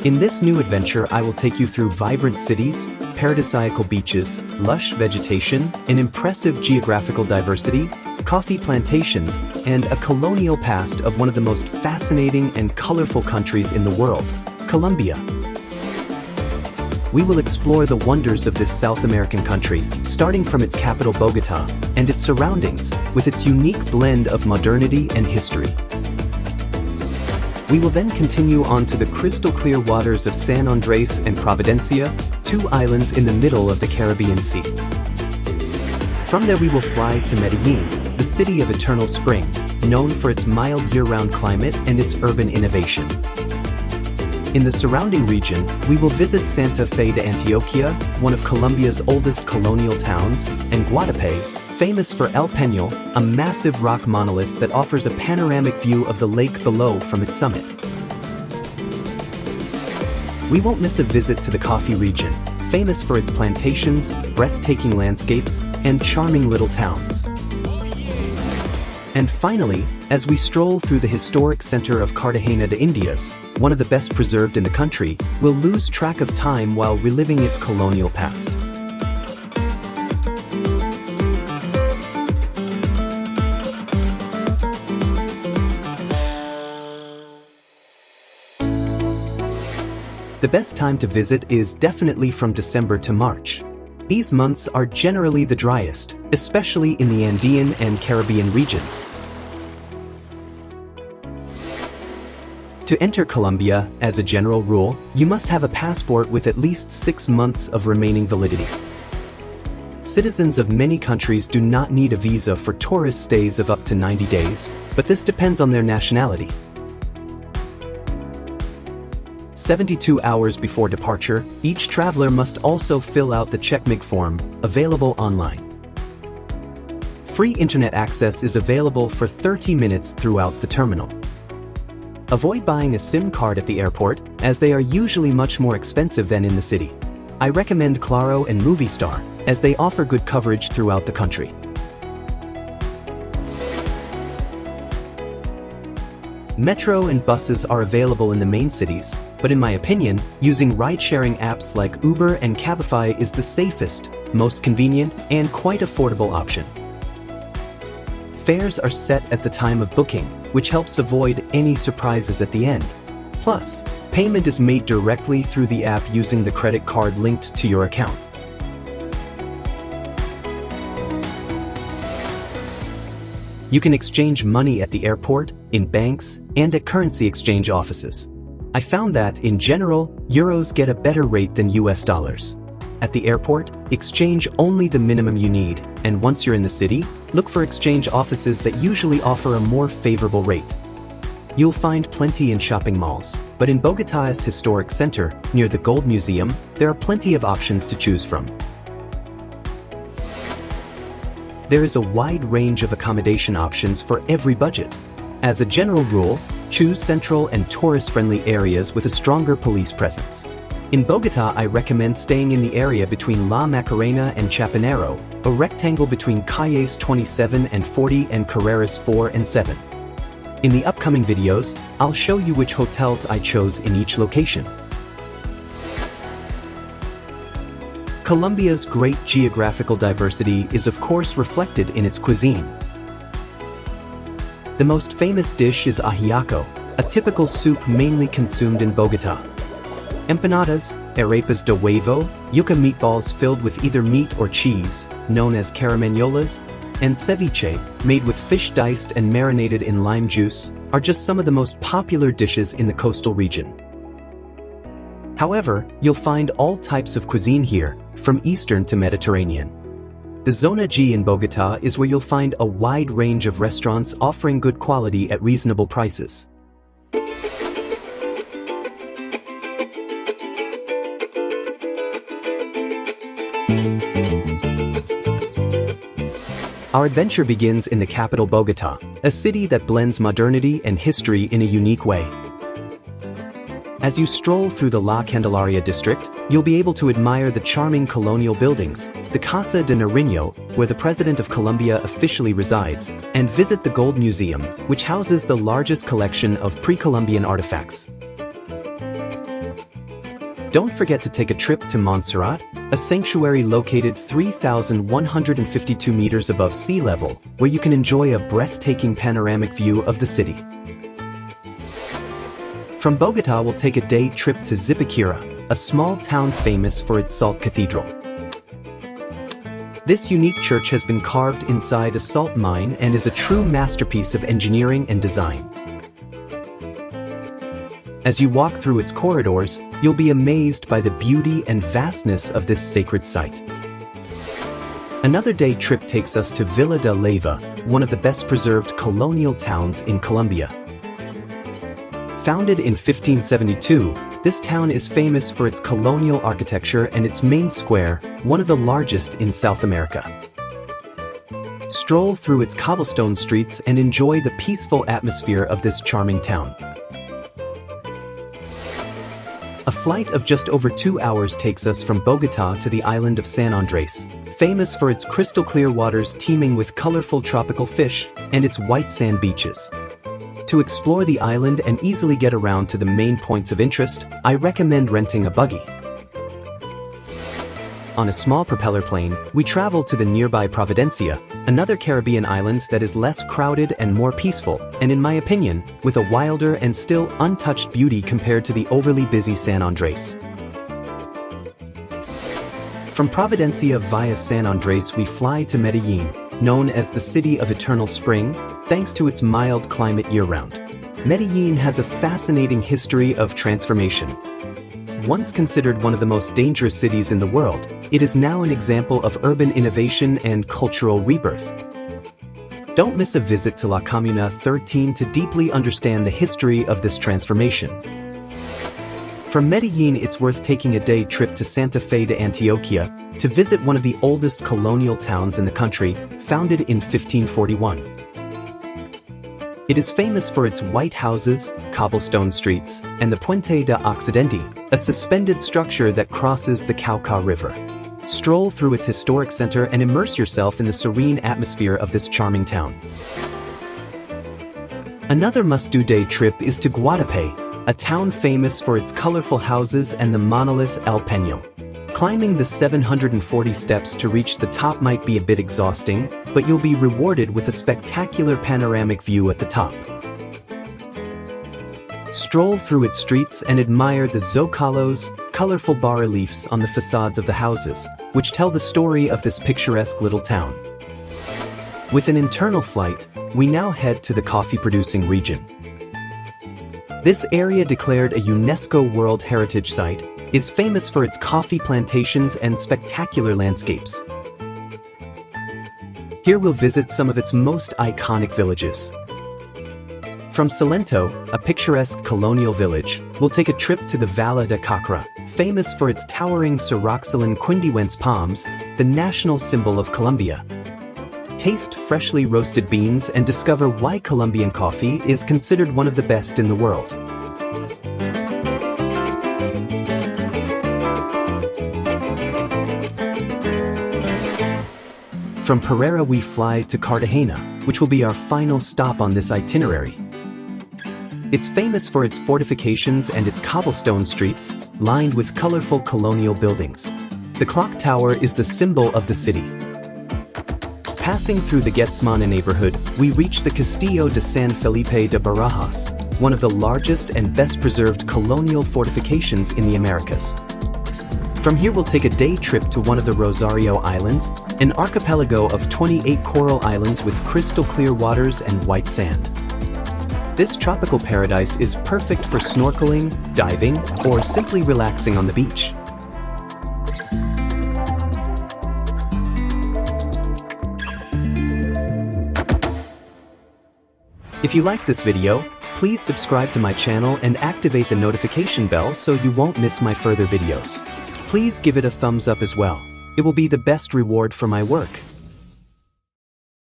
In this new adventure, I will take you through vibrant cities, paradisiacal beaches, lush vegetation, an impressive geographical diversity, coffee plantations, and a colonial past of one of the most fascinating and colorful countries in the world, Colombia. We will explore the wonders of this South American country, starting from its capital Bogotá and its surroundings, with its unique blend of modernity and history. We will then continue on to the crystal-clear waters of San Andrés and Providencia, two islands in the middle of the Caribbean Sea. From there we will fly to Medellin, the city of eternal spring, known for its mild year-round climate and its urban innovation. In the surrounding region, we will visit Santa Fé de Antioquia, one of Colombia's oldest colonial towns, and Guatapé, famous for El Peñol, a massive rock monolith that offers a panoramic view of the lake below from its summit. We won't miss a visit to the coffee region, famous for its plantations, breathtaking landscapes, and charming little towns. And finally, as we stroll through the historic center of Cartagena de Indias, one of the best preserved in the country, we'll lose track of time while reliving its colonial past. The best time to visit is definitely from December to March. These months are generally the driest, especially in the Andean and Caribbean regions. To enter Colombia, as a general rule, you must have a passport with at least 6 months of remaining validity. Citizens of many countries do not need a visa for tourist stays of up to 90 days, but this depends on their nationality. 72 hours before departure, each traveler must also fill out the checkmig form, available online. Free internet access is available for 30 minutes throughout the terminal. Avoid buying a SIM card at the airport, as they are usually much more expensive than in the city. I recommend Claro and Movistar, as they offer good coverage throughout the country. Metro and buses are available in the main cities, but in my opinion, using ride-sharing apps like Uber and Cabify is the safest, most convenient, and quite affordable option. Fares are set at the time of booking, which helps avoid any surprises at the end. Plus, payment is made directly through the app using the credit card linked to your account. You can exchange money at the airport, in banks, and at currency exchange offices. I found that, in general, euros get a better rate than US dollars. At the airport, exchange only the minimum you need, and once you're in the city, look for exchange offices that usually offer a more favorable rate. You'll find plenty in shopping malls, but in Bogotá's historic center, near the Gold Museum, there are plenty of options to choose from. There is a wide range of accommodation options for every budget. As a general rule, choose central and tourist-friendly areas with a stronger police presence. In Bogotá, I recommend staying in the area between La Macarena and Chapinero, a rectangle between calles 27 and 40 and Carreras 4 and 7. In the upcoming videos, I'll show you which hotels I chose in each location. Colombia's great geographical diversity is of course reflected in its cuisine. The most famous dish is ajiaco, a typical soup mainly consumed in Bogotá. Empanadas, arepas de huevo, yuca meatballs filled with either meat or cheese, known as carameñolas, and ceviche, made with fish diced and marinated in lime juice, are just some of the most popular dishes in the coastal region. However, you'll find all types of cuisine here, from Eastern to Mediterranean. The Zona G in Bogotá is where you'll find a wide range of restaurants offering good quality at reasonable prices. Our adventure begins in the capital Bogotá, a city that blends modernity and history in a unique way. As you stroll through the La Candelaria district, you'll be able to admire the charming colonial buildings, the Casa de Nariño, where the President of Colombia officially resides, and visit the Gold Museum, which houses the largest collection of pre-Columbian artifacts. Don't forget to take a trip to Montserrat, a sanctuary located 3,152 meters above sea level, where you can enjoy a breathtaking panoramic view of the city. From Bogotá, we'll take a day trip to Zipaquirá, a small town famous for its salt cathedral. This unique church has been carved inside a salt mine and is a true masterpiece of engineering and design. As you walk through its corridors, you'll be amazed by the beauty and vastness of this sacred site. Another day trip takes us to Villa de Leyva, one of the best preserved colonial towns in Colombia. Founded in 1572, this town is famous for its colonial architecture and its main square, one of the largest in South America. Stroll through its cobblestone streets and enjoy the peaceful atmosphere of this charming town. A flight of just over 2 hours takes us from Bogotá to the island of San Andrés, famous for its crystal-clear waters teeming with colorful tropical fish and its white sand beaches. To explore the island and easily get around to the main points of interest, I recommend renting a buggy. On a small propeller plane, we travel to the nearby Providencia, another Caribbean island that is less crowded and more peaceful, and in my opinion, with a wilder and still untouched beauty compared to the overly busy San Andrés. From Providencia via San Andrés we fly to Medellin, known as the City of Eternal Spring, thanks to its mild climate year-round. Medellin has a fascinating history of transformation. Once considered one of the most dangerous cities in the world, it is now an example of urban innovation and cultural rebirth. Don't miss a visit to La Comuna 13 to deeply understand the history of this transformation. From Medellin, it's worth taking a day trip to Santa Fé de Antioquia to visit one of the oldest colonial towns in the country, founded in 1541. It is famous for its white houses, cobblestone streets, and the Puente de Occidente, a suspended structure that crosses the Cauca River. Stroll through its historic center and immerse yourself in the serene atmosphere of this charming town. Another must-do day trip is to Guatapé, a town famous for its colorful houses and the monolith El Peño. Climbing the 740 steps to reach the top might be a bit exhausting, but you'll be rewarded with a spectacular panoramic view at the top. Stroll through its streets and admire the zócalos, colorful bas-reliefs on the facades of the houses, which tell the story of this picturesque little town. With an internal flight, we now head to the coffee-producing region. This area, declared a UNESCO World Heritage Site, is famous for its coffee plantations and spectacular landscapes. Here we'll visit some of its most iconic villages. From Salento, a picturesque colonial village, we'll take a trip to the Valle de Cacra, famous for its towering Syroxylon quindiwense palms, the national symbol of Colombia. Taste freshly roasted beans and discover why Colombian coffee is considered one of the best in the world. From Pereira we fly to Cartagena, which will be our final stop on this itinerary. It's famous for its fortifications and its cobblestone streets, lined with colorful colonial buildings. The clock tower is the symbol of the city. Passing through the Getsmana neighborhood, we reach the Castillo de San Felipe de Barajas, one of the largest and best-preserved colonial fortifications in the Americas. From here we'll take a day trip to one of the Rosario Islands, an archipelago of 28 coral islands with crystal-clear waters and white sand. This tropical paradise is perfect for snorkeling, diving, or simply relaxing on the beach. If you like this video, please subscribe to my channel and activate the notification bell so you won't miss my further videos. Please give it a thumbs up as well. It will be the best reward for my work.